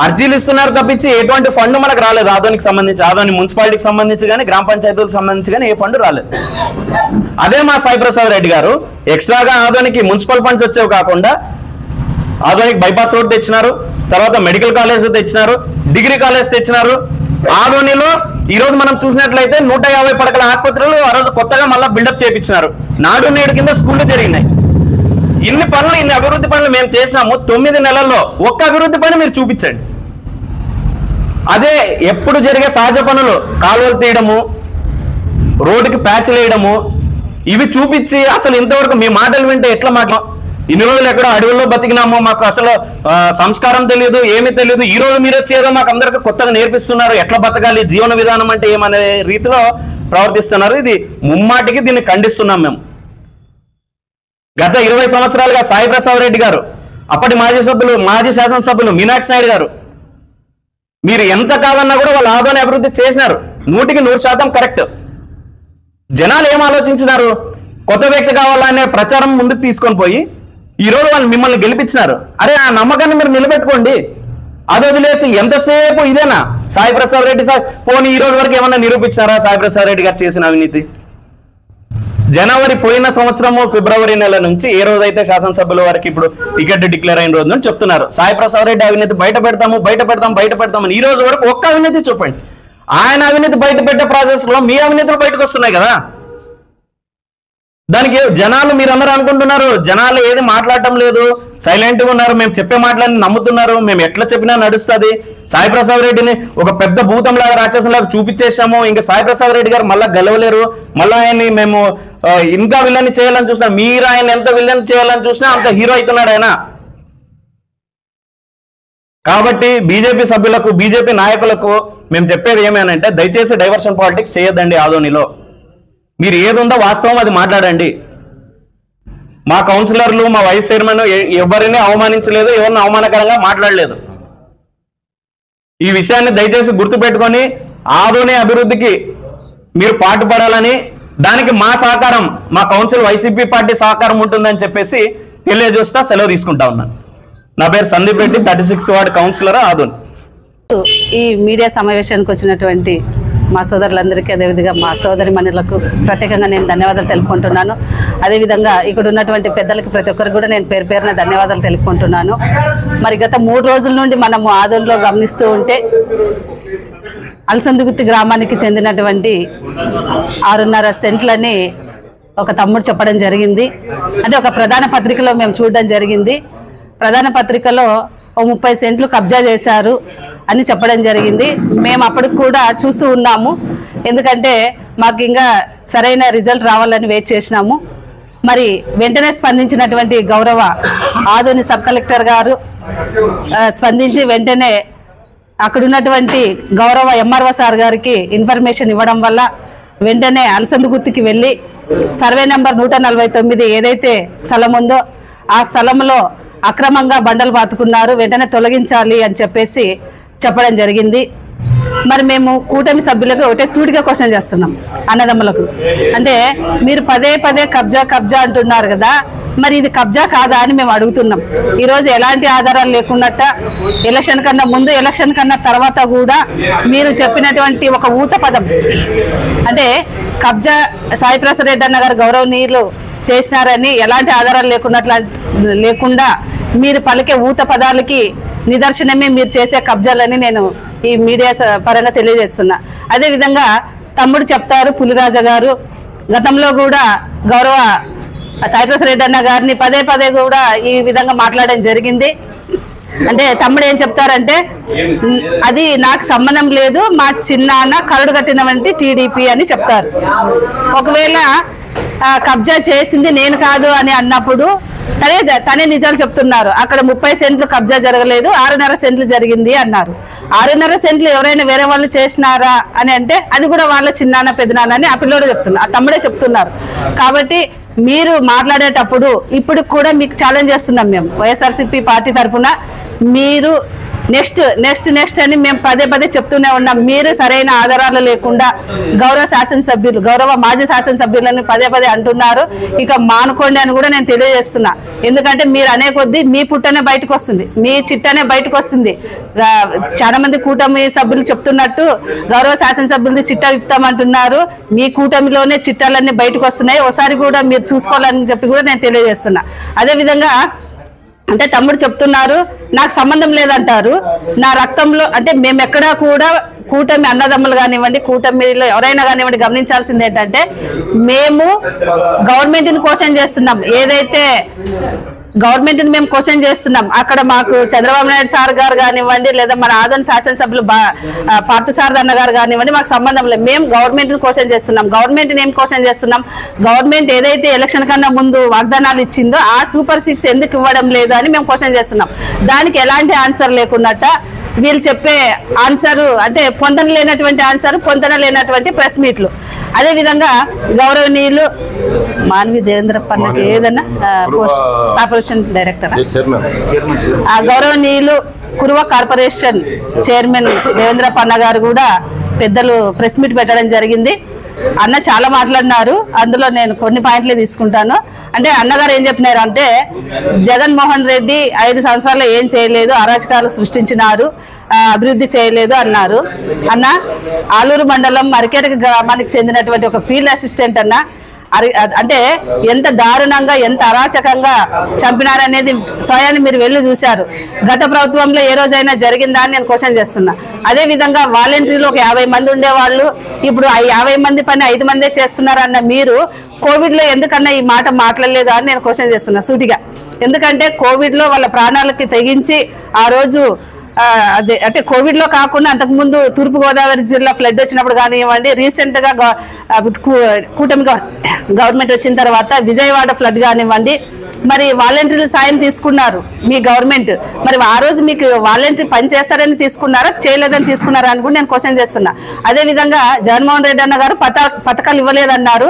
అర్జీలు ఇస్తున్నారు తప్పించి ఎటువంటి ఫండ్ మనకు రాలేదు. ఆదోనికి సంబంధించి, ఆదోని మున్సిపాలిటీకి సంబంధించి కానీ గ్రామ పంచాయతీలకు సంబంధించి కానీ ఏ ఫండ్ రాలేదు. అదే మా సాయి ప్రసాద్ రెడ్డి గారు ఎక్స్ట్రాగా ఆదోనికి మున్సిపల్ ఫండ్స్ వచ్చేవి కాకుండా ఆదోనికి బైపాస్ రోడ్ తెచ్చినారు, తర్వాత మెడికల్ కాలేజ్ తెచ్చినారు, డిగ్రీ కాలేజ్ తెచ్చినారు. ఆదోనిలో ఈరోజు మనం చూసినట్లయితే 150 పడకల ఆసుపత్రులు ఆ రోజు కొత్తగా మళ్ళీ బిల్డప్ చేయించినారు. నాడు నేడు కింద స్కూళ్ళు జరిగినాయి. ఇన్ని పనులు, ఇన్ని అభివృద్ధి పనులు మేము చేసినాము. 9 నెలల్లో ఒక్క అభివృద్ధి పని మీరు చూపించండి. అదే ఎప్పుడు జరిగే సహజ పనులు, కాలువలు తీయడము, రోడ్డుకి ప్యాచ్లు వేయడము, ఇవి చూపించి అసలు ఇంతవరకు మీ మాటలు వింటే ఎట్లా మాకు ఇన్ని రోజులు ఎక్కడో అడవుల్లో బతికినాము, మాకు అసలు సంస్కారం తెలియదు, ఏమీ తెలియదు. ఈ రోజు మీరు వచ్చేదో మాకు అందరికీ కొత్తగా నేర్పిస్తున్నారు, ఎట్లా బతకాలి, జీవన విధానం అంటే ఏమనే రీతిలో ప్రవర్తిస్తున్నారు. ఇది ముమ్మాటికి దీన్ని ఖండిస్తున్నాం మేము. గత 20 సంవత్సరాలుగా సాయి ప్రసాద్ రెడ్డి గారు, అప్పటి మాజీ శాసనసభ్యులు మీనాక్షి నాయుడు గారు, మీరు ఎంత కాదన్నా కూడా వాళ్ళు ఆదోని అభివృద్ధి చేసినారు. 100% కరెక్ట్. జనాలు ఏం ఆలోచించినారు? కొత్త వ్యక్తి కావాలనే ప్రచారం ముందుకు తీసుకొని పోయి ఈరోజు వాళ్ళు మిమ్మల్ని గెలిపించినారు. అరే, ఆ నమ్మకాన్ని మీరు నిలబెట్టుకోండి. అది వదిలేసి ఎంతసేపు ఇదేనా సాయి ప్రసాద్ రెడ్డి పోనీ ఈ రోజు వరకు ఏమన్నా నిరూపించారా సాయి ప్రసాద్ రెడ్డి గారు చేసిన అవినీతి? జనవరి పోయిన సంవత్సరము ఫిబ్రవరి నెల నుంచి ఏ రోజైతే శాసనసభ్యుల వారికి ఇప్పుడు టికెట్ డిక్లేర్ అయిన రోజు నుంచి చెప్తున్నారు సాయి ప్రసాద్ రెడ్డి అవినీతి బయట పెడతామని. ఈ రోజు వరకు ఒక్క అవినీతి చూపండి. ఆయన అవినీతి బయట పెట్టే ప్రాసెస్ లో మీ అవినీతులు బయటకు వస్తున్నాయి కదా. దానికి జనాలు, మీరందరూ అనుకుంటున్నారు జనాలు ఏది మాట్లాడటం లేదు, సైలెంట్గా ఉన్నారు, మేము చెప్పే మాటలని నమ్ముతున్నారు, మేము ఎట్లా చెప్పినా నడుస్తుంది, సాయి ప్రసాద్ రెడ్డిని ఒక పెద్ద భూతంలాగా రాక్షసంలాగా చూపించేసాము, ఇంకా సాయి ప్రసాద్ రెడ్డి గారు మళ్ళీ గెలవలేరు, మళ్ళీ ఆయన్ని మేము ఇంకా విలన్ చేయాలని చూసినా, మీరు ఆయన ఎంత విలన్ చేయాలని చూసినా అంత హీరో అవుతున్నాడు ఆయన. కాబట్టి బీజేపీ సభ్యులకు, బీజేపీ నాయకులకు మేము చెప్పేది ఏమేనంటే, దయచేసి డైవర్షన్ పాలిటిక్స్ చేయొద్దండి. ఆదోనిలో మీరు ఏది ఉందో వాస్తవం అది మాట్లాడండి. మా కౌన్సిలర్లు, మా వైస్ చైర్మన్ ఎవరిని అవమానించలేదు, ఎవరిని అవమానకరంగా మాట్లాడలేదు. ఈ విషయాన్ని దయచేసి గుర్తుపెట్టుకొని ఆదోని అభివృద్ధికి మీరు పాటుపడాలని, దానికి మా సహకారం, మా కౌన్సిల్ వైసీపీ పార్టీ సహకారం ఉంటుందని చెప్పేసి తెలియజేస్తా సెలవు తీసుకుంటా ఉన్నాను. నా పేరు Sandeep Reddy, 36th ward councillor, Adoni. ఈ మీడియా సమావేశానికి వచ్చినటువంటి మా సోదరులందరికీ, అదేవిధంగా మా సోదరి మనులకు ప్రత్యేకంగా నేను ధన్యవాదాలు తెలుపుకుంటున్నాను. అదేవిధంగా ఇక్కడ ఉన్నటువంటి పెద్దలకి ప్రతి ఒక్కరికి కూడా నేను పేరు పేరున ధన్యవాదాలు తెలుపుకుంటున్నాను. మరి గత 3 రోజుల నుండి మనము ఆదోనిలో గమనిస్తూ ఉంటే అలసందుగుత్తి గ్రామానికి చెందినటువంటి 6.5 సెంట్లని ఒక తమ్ముడు చెప్పడం జరిగింది. అంటే ఒక ప్రధాన పత్రికలో మేము చూడడం జరిగింది. ప్రధాన పత్రికలో 30 సెంట్లు కబ్జా చేశారు అని చెప్పడం జరిగింది. మేము అప్పటికి కూడా చూస్తూ ఉన్నాము, ఎందుకంటే మాకు ఇంకా సరైన రిజల్ట్ రావాలని వెయిట్ చేసినాము. మరి వెంటనే స్పందించినటువంటి గౌరవ ఆదోని సబ్ కలెక్టర్ గారు స్పందించి వెంటనే అక్కడున్నటువంటి గౌరవ ఎంఆర్ఓ సార్ గారికి ఇన్ఫర్మేషన్ ఇవ్వడం వల్ల వెంటనే అలసందుగుత్తికి వెళ్ళి సర్వే నెంబర్ 149 ఏదైతే స్థలం ఉందో ఆ స్థలంలో అక్రమంగా బండలు పాతుకున్నారు, వెంటనే తొలగించాలి అని చెప్పేసి చెప్పడం జరిగింది. మరి మేము కూటమి సభ్యులకు ఒకటే సూటిగా క్వశ్చన్ చేస్తున్నాం అన్నదమ్ములకు. అంటే మీరు పదే పదే కబ్జా అంటున్నారు కదా, మరి ఇది కబ్జా కాదా అని మేము అడుగుతున్నాం. ఈరోజు ఎలాంటి ఆధారాలు లేకున్నట్ట ఎలక్షన్ కన్నా ముందు, ఎలక్షన్ కన్నా తర్వాత కూడా మీరు చెప్పినటువంటి ఒక ఊత పదం, అంటే కబ్జా సాయిప్రసాద్ రెడ్డి అన్న గారు గౌరవనీయులు చేసినారని ఎలాంటి ఆధారాలు లేకుండా మీరు పలికే ఊత పదాలకి నిదర్శనమే మీరు చేసే కబ్జాలని నేను ఈ మీడియా పరంగా తెలియజేస్తున్నా. అదేవిధంగా తమ్ముడు చెప్తారు పులిరాజా గారు గతంలో కూడా గౌరవ సాయిప్రసాద్ రెడ్డి అన్న గారిని పదే పదే కూడా ఈ విధంగా మాట్లాడడం జరిగింది. అంటే తమ్ముడు ఏం చెప్తారంటే అది నాకు సంబంధం లేదు, మా చిన్నాన్న కరడు కట్టినవంటి టీడీపీ అని చెప్తారు. ఒకవేళ కబ్జా చేసింది నేను కాదు అని అన్నప్పుడు తనే నిజాలు చెప్తున్నారు. అక్కడ 30 సెంట్లు కబ్జా జరగలేదు, 6.5 సెంట్లు జరిగింది అన్నారు. 6.5 సెంట్లు ఎవరైనా వేరే వాళ్ళు చేసినారా అని అంటే అది కూడా వాళ్ళ చిన్నాన్న పెద్దనాన్న అని ఆ పిల్లోడు చెప్తున్నారు, ఆ తమ్ముడే చెప్తున్నారు. కాబట్టి మీరు మాట్లాడేటప్పుడు ఇప్పుడు కూడా మీకు ఛాలెంజ్ చేస్తున్నాం మేము వైఎస్ఆర్సీపీ పార్టీ తరఫున. మీరు నెక్స్ట్ అని మేము పదే పదే చెప్తూనే ఉన్నాం. మీరు సరైన ఆధారాలు లేకుండా గౌరవ మాజీ శాసనసభ్యులను పదే పదే అంటున్నారు. ఇక మానుకోండి అని కూడా నేను తెలియజేస్తున్నా. ఎందుకంటే మీరు అనే కొద్దీ మీ పుట్టనే బయటకు వస్తుంది, మీ చిట్టనే బయటకు వస్తుంది. చాలా మంది కూటమి సభ్యులు చెప్తున్నట్టు గౌరవ శాసనసభ్యులది చిట్ట విప్తామంటున్నారు. మీ కూటమిలోనే చిట్టాలన్నీ బయటకు వస్తున్నాయి, ఒకసారి కూడా మీరు చూసుకోవాలని చెప్పి కూడా నేను తెలియజేస్తున్నా. అదేవిధంగా అంటే తమ్ముడు చెప్తున్నారు నాకు సంబంధం లేదంటారు. నా రక్తంలో అంటే మేము ఎక్కడా కూడా కూటమి అన్నదమ్ములు కానివ్వండి, కూటమిలో ఎవరైనా కానివ్వండి గమనించాల్సింది ఏంటంటే మేము గవర్నమెంట్ని క్వశ్చన్ చేస్తున్నాం. ఏదైతే గవర్నమెంట్ని మేము క్వశ్చన్ చేస్తున్నాం, అక్కడ మాకు చంద్రబాబు నాయుడు సార్ గారు కానివ్వండి, లేదా మన ఆదరణ శాసనసభ్యులు పార్థసారథి అన్న గారు కానివ్వండి, మాకు సంబంధం లేదు. మేము గవర్నమెంట్ని క్వశ్చన్ చేస్తున్నాం. గవర్నమెంట్ని ఏం క్వశ్చన్ చేస్తున్నాం? గవర్నమెంట్ ఏదైతే ఎలక్షన్ కన్నా ముందు వాగ్దానాలు ఇచ్చిందో ఆ సూపర్ 6 ఎందుకు ఇవ్వడం లేదు అని మేము క్వశ్చన్ చేస్తున్నాం. దానికి ఎలాంటి ఆన్సర్ లేకున్నట్ట వీళ్ళు చెప్పే ఆన్సరు అంటే పొందన లేనటువంటి ప్రెస్ మీట్లు. అదేవిధంగా గౌరవనీయులు మాన్వి దేవేంద్ర పన్నకి ఏదన్నా కార్పొరేషన్ డైరెక్టర్, గౌరవనీయులు కురువ కార్పొరేషన్ చైర్మన్ దేవేంద్ర పన్న గారు కూడా పెద్దలు ప్రెస్ మీట్ పెట్టడం జరిగింది. అన్న చాలా మాట్లాడినారు, అందులో నేను కొన్ని పాయింట్లే తీసుకుంటాను. అంటే అన్నగారు ఏం చెప్పినారు అంటే జగన్మోహన్ రెడ్డి 5 సంవత్సరాల్లో ఏం చేయలేదు, అరాచకాలు సృష్టించినారు, అభివృద్ధి చేయలేదు అన్నారు. అన్న ఆలూరు మండలం అరికేట గ్రామానికి చెందినటువంటి ఒక ఫీల్డ్ అసిస్టెంట్ అన్న అంటే ఎంత దారుణంగా ఎంత అరాచకంగా చంపినారనేది స్వయాన్ని మీరు వెళ్ళి చూశారు. గత ప్రభుత్వంలో ఏ రోజైనా జరిగిందా అని నేను క్వశ్చన్ చేస్తున్నా. అదేవిధంగా వాలంటీర్లు ఒక 50 మంది ఉండేవాళ్ళు, ఇప్పుడు 50 మంది పని 5 మందే చేస్తున్నారన్న మీరు కోవిడ్లో ఎందుకన్నా ఈ మాట మాట్లాడలేదు అని నేను క్వశ్చన్ చేస్తున్నా సూటిగా. ఎందుకంటే కోవిడ్లో వాళ్ళ ప్రాణాలకి తెగించి ఆ రోజు అదే అంటే కోవిడ్లో కాకుండా అంతకుముందు తూర్పుగోదావరి జిల్లా ఫ్లడ్ వచ్చినప్పుడు కానివ్వండి, రీసెంట్గా కూటమి గవర్నమెంట్ వచ్చిన తర్వాత విజయవాడ ఫ్లడ్ కానివ్వండి, మరి వాలంటీర్లు సాయం తీసుకున్నారు మీ గవర్నమెంట్. మరి ఆ రోజు మీకు వాలంటీర్ పని చేస్తారని తీసుకున్నారా, చేయలేదని తీసుకున్నారా అని కూడా నేను క్వశ్చన్ చేస్తున్నా. అదేవిధంగా జగన్మోహన్ రెడ్డి అన్న గారు పథకాలు ఇవ్వలేదన్నారు.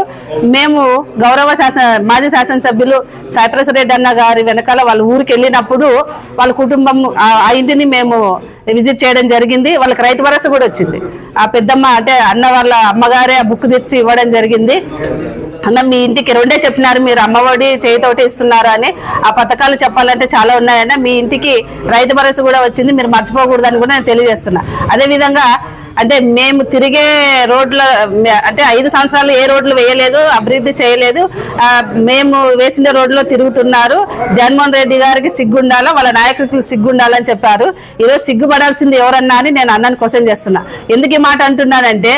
మేము గౌరవ మాజీ శాసనసభ్యులు సాయిప్రసాద్ రెడ్డి అన్న గారి వెనకాల వాళ్ళ ఊరికి వెళ్ళినప్పుడు వాళ్ళ కుటుంబం ఆ ఇంటిని మేము విజిట్ చేయడం జరిగింది. వాళ్ళకి రైతు భరోసా కూడా వచ్చింది. ఆ పెద్దమ్మ అంటే అన్న వాళ్ళ అమ్మగారే ఆ బుక్ తెచ్చి ఇవ్వడం జరిగింది. అన్న మీ ఇంటికి 2 చెప్పినారు, మీరు అమ్మఒడి చేయితోటి ఇస్తున్నారు అని. ఆ పథకాలు చెప్పాలంటే చాలా ఉన్నాయన్న. మీ ఇంటికి రైతు భరోసా కూడా వచ్చింది, మీరు మర్చిపోకూడదని కూడా నేను తెలియజేస్తున్నా. అదేవిధంగా అంటే మేము తిరిగే రోడ్ల అంటే 5 సంవత్సరాలు ఏ రోడ్లు వేయలేదు, అభివృద్ధి చేయలేదు, మేము వేసిన రోడ్లో తిరుగుతున్నారు. జగన్మోహన్ రెడ్డి గారికి సిగ్గుండాలా, వాళ్ళ నాయకులకు సిగ్గుండాలని చెప్పారు. ఈరోజు సిగ్గుపడాల్సింది ఎవరన్నా అని నేను అన్నని క్వశ్చన్ చేస్తున్నా. ఎందుకు ఈ మాట అంటున్నానంటే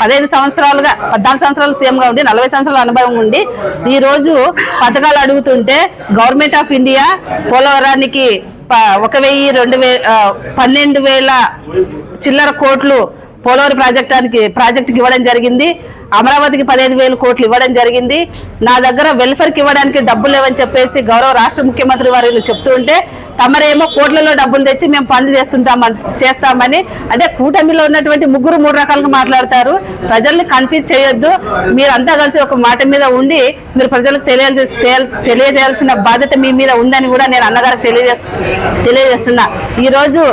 15 సంవత్సరాలుగా 14 సంవత్సరాలు సీఎంగా ఉండి 40 సంవత్సరాల అనుభవం ఉండి ఈ రోజు పథకాలు అడుగుతుంటే గవర్నమెంట్ ఆఫ్ ఇండియా పోలవరానికి 12,000 చిల్లర కోట్లు పోలవరం ప్రాజెక్టుకి ఇవ్వడం జరిగింది. అమరావతికి 15,000 కోట్లు ఇవ్వడం జరిగింది. నా దగ్గర వెల్ఫేర్కి ఇవ్వడానికి డబ్బులు లేవని చెప్పేసి గౌరవ రాష్ట్ర ముఖ్యమంత్రి వారు చెప్తూ ఉంటే తమరేమో కోట్లలో డబ్బులు తెచ్చి మేము పనులు చేస్తామని అంటే కూటమిలో ఉన్నటువంటి ముగ్గురు 3 రకాలుగా మాట్లాడతారు. ప్రజల్ని కన్ఫ్యూజ్ చేయొద్దు. మీరంతా కలిసి ఒక మాట మీద ఉండి మీరు ప్రజలకు తెలియజేయాల్సిన బాధ్యత మీ మీద ఉందని కూడా నేను అన్నగారికి తెలియజేస్తున్నా. ఈరోజు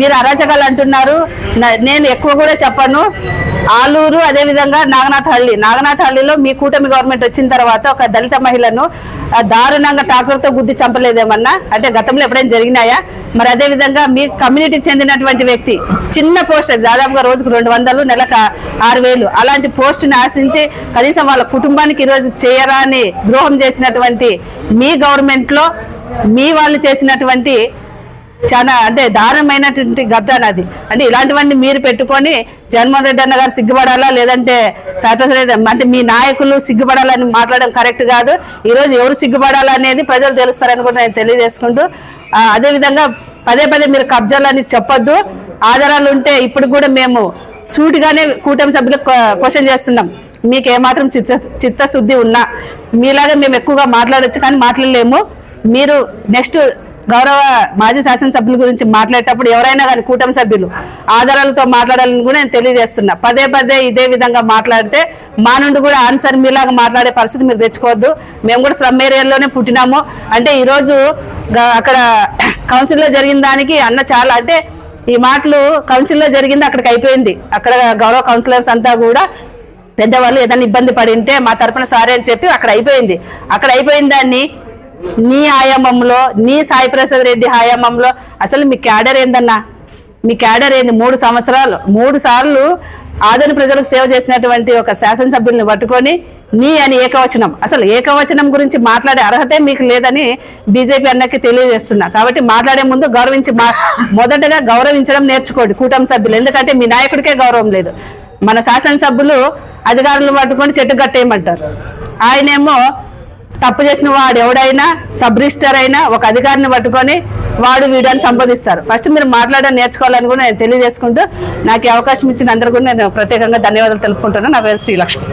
మీరు అరాచకాలు అంటున్నారు. నేను ఎక్కువ కూడా చెప్పను. ఆలూరు అదేవిధంగా నాగనాథహಳ್ಳಿలో మీ కూటమి గవర్నమెంట్ వచ్చిన తర్వాత ఒక దళిత మహిళను దారుణంగా ట్రాక్టర్తో గుద్ది చంపలేదేమన్నా అంటే గతంలో ఎప్పుడైనా జరిగినాయా? మరి అదేవిధంగా మీ కమ్యూనిటీకి చెందినటువంటి వ్యక్తి చిన్న పోస్ట్ దాదాపుగా రోజుకు 200 నెలకు 6000 అలాంటి పోస్టుని ఆశించి కనీసం వాళ్ళ కుటుంబానికి ఈరోజు చేయరాని ద్రోహం చేసినటువంటి మీ గవర్నమెంట్లో మీ వాళ్ళు చేసినటువంటి చాలా అంటే దారుణమైనటువంటి ఘటన అది. అంటే ఇలాంటివన్నీ మీరు పెట్టుకొని జగన్మోహన్ రెడ్డి అన్న గారు సిగ్గుపడాలా లేదంటే సాయిప్రసాద్ రెడ్డి అంటే మీ నాయకులు సిగ్గుపడాలని మాట్లాడడం కరెక్ట్ కాదు. ఈరోజు ఎవరు సిగ్గుపడాలనేది ప్రజలు తెలుస్తారని కూడా నేను తెలియజేసుకుంటూ అదేవిధంగా పదే మీరు కబ్జాలని చెప్పొద్దు. ఆధారాలు ఉంటే ఇప్పుడు కూడా మేము సూటిగానే కూటమి సభ్యులకు క్వశ్చన్ చేస్తున్నాం. మీకు ఏమాత్రం చిత్తశుద్ధి ఉన్నా మీలాగా మేము ఎక్కువగా మాట్లాడొచ్చు కానీ మాట్లాడలేము. మీరు నెక్స్ట్ గౌరవ మాజీ శాసనసభ్యుల గురించి మాట్లాడేటప్పుడు ఎవరైనా కానీ కూటమి సభ్యులు ఆధారాలతో మాట్లాడాలని కూడా నేను తెలియజేస్తున్నా. పదే ఇదే విధంగా మాట్లాడితే మా నుండి కూడా ఆన్సర్ మీలాగా మాట్లాడే పరిస్థితి మీరు తెచ్చుకోవద్దు. మేము కూడా స్లమ్ ఏరియాలోనే పుట్టినాము. అంటే ఈరోజు అక్కడ కౌన్సిల్లో జరిగిన దానికి అన్న చాలా అంటే ఈ మాటలు కౌన్సిల్లో జరిగింది అక్కడికి అయిపోయింది. అక్కడ గౌరవ కౌన్సిలర్స్ అంతా కూడా పెద్దవాళ్ళు ఏదైనా ఇబ్బంది పడింటే మా తరపున సారీ అని చెప్పి అక్కడ అయిపోయిన దాన్ని నీ హయాంలో నీ సాయిప్రసాద్ రెడ్డి హయాంలో అసలు మీ క్యాడర్ ఏందన్నా? మీ క్యాడర్ ఏంది? 3 సార్లు ఆదరణ ప్రజలకు సేవ చేసినటువంటి ఒక శాసనసభ్యుల్ని పట్టుకొని నీ అని ఏకవచనం, అసలు ఏకవచనం గురించి మాట్లాడే అర్హతే మీకు లేదని బీజేపీ అన్నకి తెలియజేస్తున్నా. కాబట్టి మాట్లాడే ముందు మొదటగా గౌరవించడం నేర్చుకోండి కూటమి సభ్యులు. ఎందుకంటే మీ నాయకుడికే గౌరవం లేదు. మన శాసనసభ్యులు అధికారులు పట్టుకొని చెట్టు కట్టేయమంటారు. ఆయనేమో తప్పు చేసిన వాడు ఎవడైనా సబ్ రిజిస్టర్ అయినా ఒక అధికారిని పట్టుకొని వాడు వీడని సంబోధిస్తారు. ఫస్ట్ మీరు మాట్లాడడం నేర్చుకోవాలని కూడా నేను తెలియజేసుకుంటూ నాకు అవకాశం ఇచ్చిన అందరూ కూడా నేను ప్రత్యేకంగా ధన్యవాదాలు తెలుపుకుంటున్నాను. నా పేరు శ్రీలక్ష్మి.